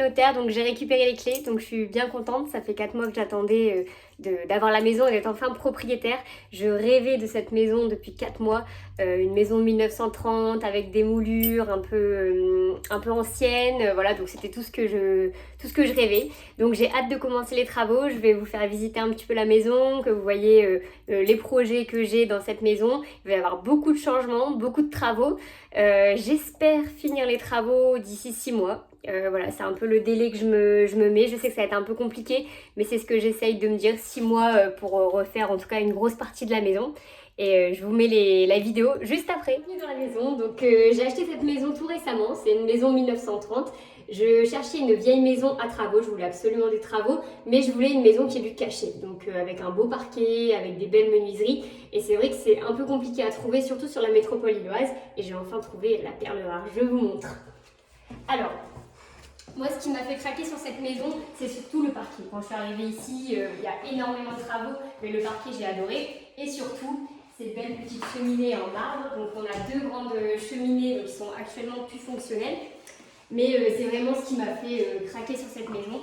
notaire, donc j'ai récupéré les clés, donc je suis bien contente. Ça fait 4 mois que j'attendais d'avoir la maison et d'être enfin propriétaire. Je rêvais de cette maison depuis 4 mois, une maison de 1930 avec des moulures un peu anciennes, voilà, donc c'était tout ce que je rêvais. Donc j'ai hâte de commencer les travaux, je vais vous faire visiter un petit peu la maison, que vous voyez les projets que j'ai dans cette maison. Il va y avoir beaucoup de changements, beaucoup de travaux. J'espère finir les travaux d'ici 6 mois. Voilà, c'est un peu le délai que je me mets. Je sais que ça va être un peu compliqué, mais c'est ce que j'essaye de me dire, 6 mois pour refaire en tout cas une grosse partie de la maison. Et je vous mets la vidéo juste après. Bienvenue dans la maison. Donc j'ai acheté cette maison tout récemment. C'est une maison 1930. Je cherchais une vieille maison à travaux. Je voulais absolument des travaux, mais je voulais une maison qui ait du cachet. Donc avec un beau parquet, avec des belles menuiseries. Et c'est vrai que c'est un peu compliqué à trouver, surtout sur la métropole lilloise. Et j'ai enfin trouvé la perle rare. Je vous montre. Alors, moi, ce qui m'a fait craquer sur cette maison, c'est surtout le parquet. Quand je suis arrivée ici, il y a énormément de travaux, mais le parquet, j'ai adoré. Et surtout, ces belles petites cheminées en marbre. Donc, on a 2 grandes cheminées qui sont actuellement plus fonctionnelles. Mais c'est vraiment ce qui m'a fait craquer sur cette maison.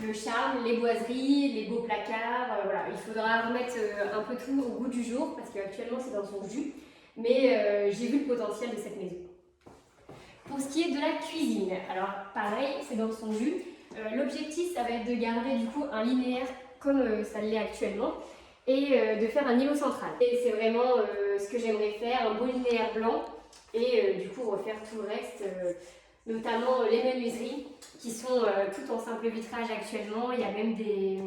Le charme, les boiseries, les beaux placards. Voilà, il faudra remettre un peu tout au goût du jour, parce qu'actuellement, c'est dans son jus. Mais j'ai vu le potentiel de cette maison. Pour ce qui est de la cuisine, alors pareil, c'est dans son jus. L'objectif, ça va être de garder du coup un linéaire comme ça l'est actuellement et de faire un îlot central. Et c'est vraiment ce que j'aimerais faire, un beau linéaire blanc et du coup refaire tout le reste, notamment les menuiseries qui sont toutes en simple vitrage actuellement. Il y a même des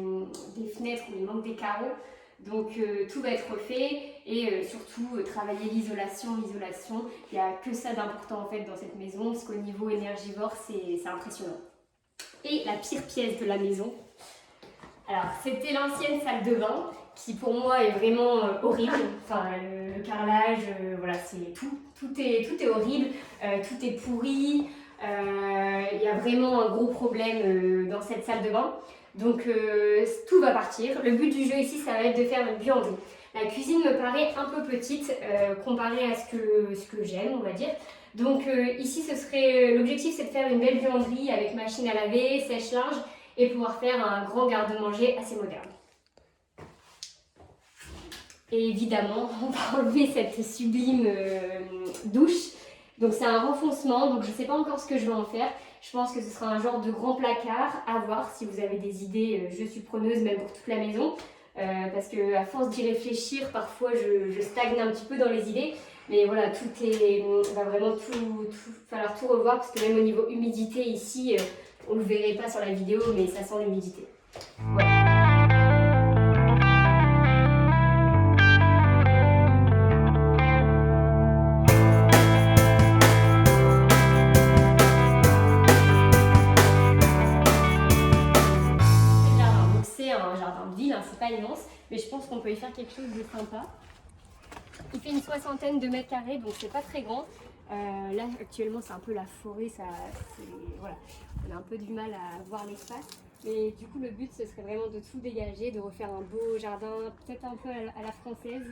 fenêtres où il manque des carreaux. Donc tout va être refait et surtout travailler l'isolation. Il n'y a que ça d'important en fait dans cette maison parce qu'au niveau énergivore c'est impressionnant. Et la pire pièce de la maison, alors c'était l'ancienne salle de bain qui pour moi est vraiment horrible. Enfin le carrelage, voilà, c'est tout est horrible, tout est pourri. Il y a vraiment un gros problème dans cette salle de bain. Donc tout va partir. Le but du jeu ici, ça va être de faire une buanderie. La cuisine me paraît un peu petite comparée à ce que j'aime, on va dire. Donc ici, l'objectif, c'est de faire une belle buanderie avec machine à laver, sèche-linge et pouvoir faire un grand garde-manger assez moderne. Et évidemment, on va enlever cette sublime douche. Donc c'est un renfoncement, donc je ne sais pas encore ce que je vais en faire. Je pense que ce sera un genre de grand placard, à voir. Si vous avez des idées, je suis preneuse même pour toute la maison. Parce qu'à force d'y réfléchir, parfois je stagne un petit peu dans les idées. Mais voilà, va vraiment falloir tout revoir parce que même au niveau humidité ici, on ne le verrait pas sur la vidéo, mais ça sent l'humidité. Voilà. C'est pas immense, mais je pense qu'on peut y faire quelque chose de sympa. Il fait une 60aine de mètres carrés, donc c'est pas très grand. Là actuellement c'est un peu la forêt, voilà, on a un peu du mal à voir l'espace. Mais du coup le but ce serait vraiment de tout dégager, de refaire un beau jardin, peut-être un peu à la française.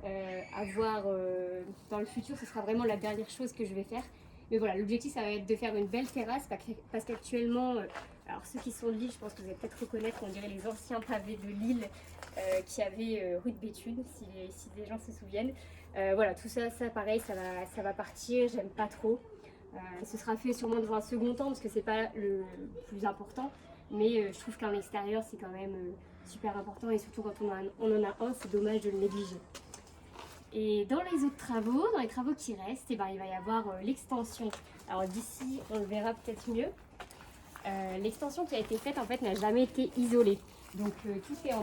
À voir dans le futur, ce sera vraiment la dernière chose que je vais faire. Mais voilà, l'objectif ça va être de faire une belle terrasse parce qu'actuellement, alors ceux qui sont de Lille, je pense que vous allez peut-être reconnaître, on dirait les anciens pavés de Lille qui avaient rue de Béthune, si des gens se souviennent. Voilà, tout ça pareil, ça va partir, j'aime pas trop. Ce sera fait sûrement dans un second temps parce que c'est pas le plus important. Mais je trouve qu'un extérieur c'est quand même super important et surtout quand on en a un, c'est dommage de le négliger. Et dans les autres travaux, dans les travaux qui restent, il va y avoir l'extension. Alors d'ici, on le verra peut-être mieux. L'extension qui a été faite en fait n'a jamais été isolée. Donc tout est en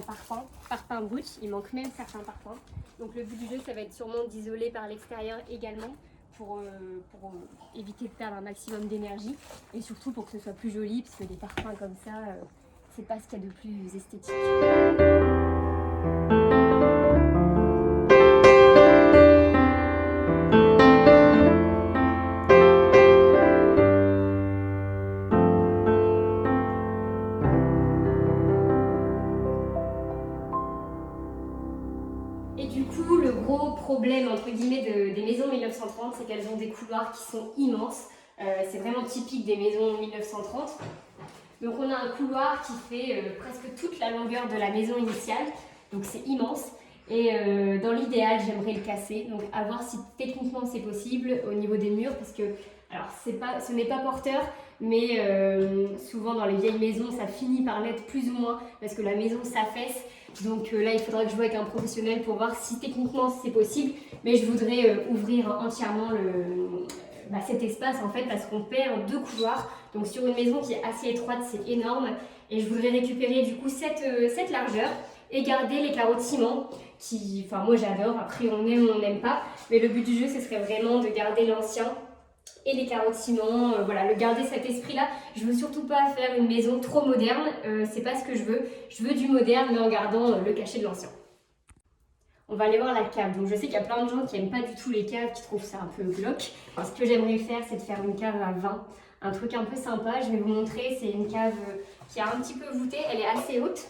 parpaing brut, il manque même certains parpaings. Donc le but du jeu, ça va être sûrement d'isoler par l'extérieur également pour éviter de perdre un maximum d'énergie et surtout pour que ce soit plus joli, parce que des parpaings comme ça, c'est pas ce qu'il y a de plus esthétique. Et du coup, le gros problème entre guillemets des maisons 1930, c'est qu'elles ont des couloirs qui sont immenses. C'est vraiment typique des maisons 1930. Donc on a un couloir qui fait presque toute la longueur de la maison initiale, donc c'est immense. Et dans l'idéal, j'aimerais le casser, donc à voir si techniquement c'est possible au niveau des murs, parce que alors ce n'est pas porteur, mais souvent dans les vieilles maisons, ça finit par l'être plus ou moins, parce que la maison s'affaisse. Donc là, il faudra que je joue avec un professionnel pour voir si techniquement c'est possible, mais je voudrais ouvrir entièrement cet espace en fait, parce qu'on perd 2 couloirs. Donc sur une maison qui est assez étroite, c'est énorme, et je voudrais récupérer du coup cette largeur et garder les carreaux de ciment qui, enfin moi j'adore, après on aime ou on n'aime pas, mais le but du jeu ce serait vraiment de garder l'ancien et les carreaux de ciment, voilà, garder cet esprit-là. Je veux surtout pas faire une maison trop moderne, c'est pas ce que je veux du moderne mais en gardant le cachet de l'ancien. On va aller voir la cave. Donc je sais qu'il y a plein de gens qui n'aiment pas du tout les caves, qui trouvent ça un peu glauque. Alors, ce que j'aimerais faire, c'est de faire une cave à vin, un truc un peu sympa. Je vais vous montrer, c'est une cave qui est un petit peu voûtée, elle est assez haute.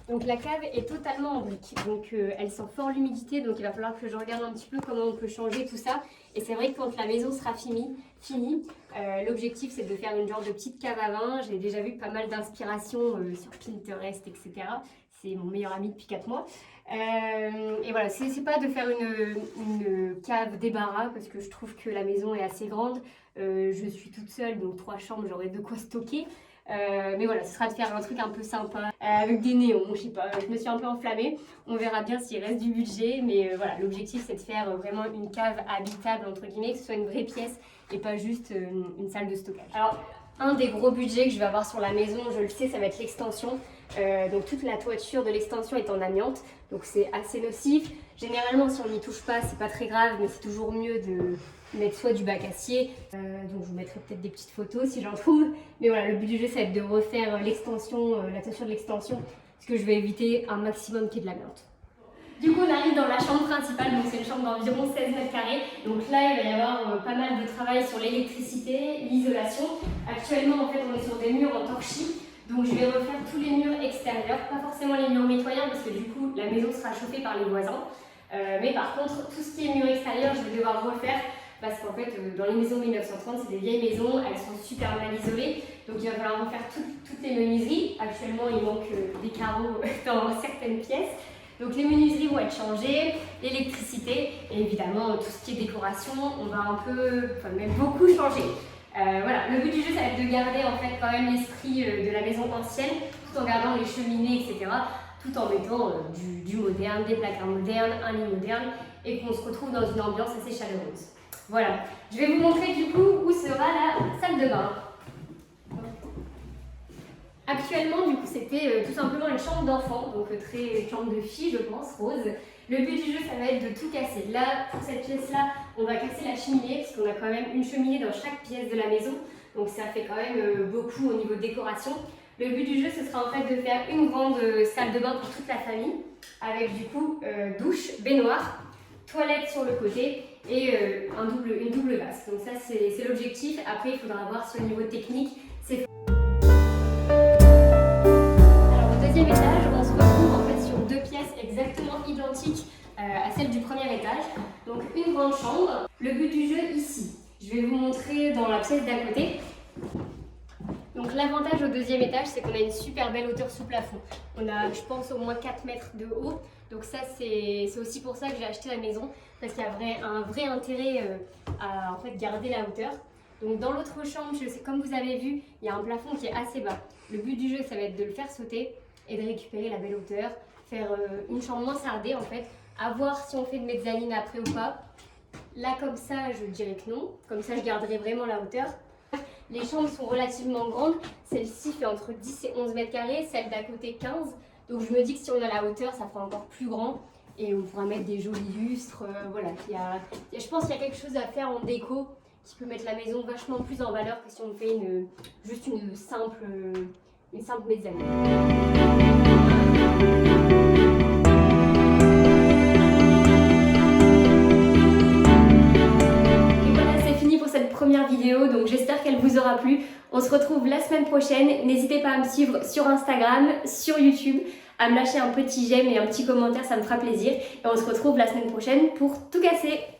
Donc la cave est totalement en briques, donc elle sent fort l'humidité, donc il va falloir que je regarde un petit peu comment on peut changer tout ça. Et c'est vrai que quand la maison sera finie, l'objectif c'est de faire une genre de petite cave à vin. J'ai déjà vu pas mal d'inspiration sur Pinterest, etc. C'est mon meilleur ami depuis 4 mois. Et voilà, c'est pas de faire une cave débarras, parce que je trouve que la maison est assez grande. Je suis toute seule, donc 3 chambres, j'aurai de quoi stocker. Mais voilà, ce sera de faire un truc un peu sympa avec des néons, je sais pas, je me suis un peu enflammée. On verra bien s'il reste du budget, mais voilà, l'objectif c'est de faire vraiment une cave habitable entre guillemets, que ce soit une vraie pièce et pas juste une salle de stockage. Alors, un des gros budgets que je vais avoir sur la maison, je le sais, ça va être l'extension. Donc toute la toiture de l'extension est en amiante, donc c'est assez nocif. Généralement, si on n'y touche pas, c'est pas très grave, mais c'est toujours mieux de mettre soit du bac acier, donc je vous mettrai peut-être des petites photos si j'en trouve. Mais voilà, le but du jeu, ça va être de refaire l'extension, la toiture de l'extension, parce que je vais éviter un maximum qu'il y ait de l'amiante. Du coup, on arrive dans la chambre principale, donc c'est une chambre d'environ 16 mètres carrés. Donc là, il va y avoir pas mal de travail sur l'électricité, l'isolation. Actuellement, en fait, on est sur des murs en torchis. Donc je vais refaire tous les murs extérieurs, pas forcément les murs mitoyens parce que du coup la maison sera chauffée par les voisins. Mais par contre, tout ce qui est murs extérieurs, je vais devoir refaire parce qu'en fait, dans les maisons 1930, c'est des vieilles maisons, elles sont super mal isolées. Donc il va falloir refaire toutes les menuiseries. Actuellement, il manque des carreaux dans certaines pièces. Donc les menuiseries vont être changées, l'électricité et évidemment tout ce qui est décoration, on va un peu, enfin même beaucoup changer. Voilà, le but du jeu, ça va être de garder en fait quand même l'esprit de la maison ancienne, tout en gardant les cheminées, etc. Tout en mettant du moderne, des placards modernes, un lit moderne, et qu'on se retrouve dans une ambiance assez chaleureuse. Voilà, je vais vous montrer du coup où sera la salle de bain. Actuellement, du coup, c'était tout simplement une chambre d'enfant, donc très chambre de fille, je pense, rose. Le but du jeu, ça va être de tout casser. Là, pour cette pièce-là, on va casser la cheminée, parce qu'on a quand même une cheminée dans chaque pièce de la maison. Donc ça fait quand même beaucoup au niveau de décoration. Le but du jeu, ce sera en fait de faire une grande salle de bain pour toute la famille, avec du coup douche, baignoire, toilette sur le côté et une double vasque. Donc ça, c'est l'objectif. Après, il faudra voir sur le niveau technique. Alors au deuxième étage, on se retrouve en fait sur 2 pièces exactement identiques à celle du premier étage. Donc une grande chambre. Le but du jeu ici, je vais vous montrer dans la pièce d'à côté. Donc l'avantage au deuxième étage, c'est qu'on a une super belle hauteur sous plafond. On a, je pense, au moins 4 mètres de haut. Donc ça, c'est aussi pour ça que j'ai acheté la maison, parce qu'il y a un vrai intérêt à en fait garder la hauteur. Donc dans l'autre chambre, comme vous avez vu, il y a un plafond qui est assez bas. Le but du jeu, ça va être de le faire sauter et de récupérer la belle hauteur, faire une chambre mansardée en fait, à voir si on fait de mezzanine après ou pas. Là comme ça, je dirais que non, comme ça je garderai vraiment la hauteur. Les chambres sont relativement grandes, celle-ci fait entre 10 et 11 mètres carrés, celle d'à côté 15. Donc je me dis que si on a la hauteur, ça fera encore plus grand et on pourra mettre des jolis lustres. Voilà, je pense qu'il y a quelque chose à faire en déco qui peut mettre la maison vachement plus en valeur que si on fait juste une simple mezzanine. Première vidéo, donc j'espère qu'elle vous aura plu. On se retrouve la semaine prochaine. N'hésitez pas à me suivre sur Instagram, sur YouTube, à me lâcher un petit j'aime et un petit commentaire, ça me fera plaisir. Et on se retrouve la semaine prochaine pour tout casser.